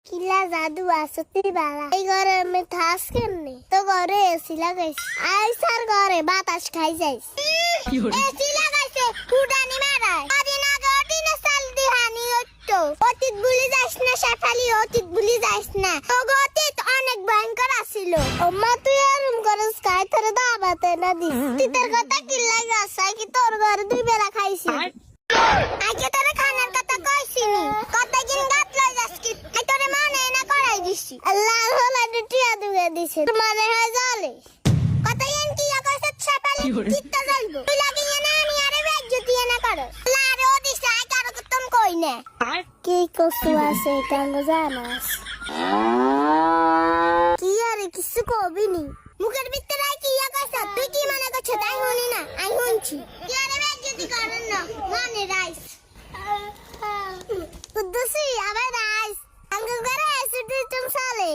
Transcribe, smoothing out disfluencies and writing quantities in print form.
কিলা জাদু আসতি বালা এই ঘরে আমি থাস কেমনে তো ঘরে এসি লাগাইছি আই স্যার ঘরে বাতাস খাই যাইস এসি লাগাইছে ফুটানি মারায় কদিন আগে অটিনে সাল দিহানি হতো অতীত ভুলি যাস না শেফালি অতীত ভুলি যাস না তো অতীত অনেক ভয়ঙ্কর আসিল আম্মা তুই আরম করস খাই তোরে দাবাতে না দিস তিতের কথা কি লাগে আসাই কি তোর ঘরে দুই বেলা খাইছি আজকে তোরে খানার কথা কইছিনি কতদিন গাত লই যাস কি আই তোরে মনে না করাই দিছি আল্লাহ হলা দুটিয়া দুগে দিছে তোমারে হয় জলে কতদিন কি কইছত ছাপালি কিত্তা জ্বলবো তুই লাগি না আমি আরে বেজ্জতি না করস আল্লাহ রে ওদিস আই কারো কতম কই না কি কষ্ট আছে কাঙ্গ জানাস কি আরে কিছু কবিনি মুখের ভিতরে আই কি কইছত তুই কি মনে করছ তাই শুনি না আই শুনছি কি আরে বেজ্জতি করন না মনে রাইস কুদ্দুসি আবার রাইস আঙ্গ করে এসে তুই চলে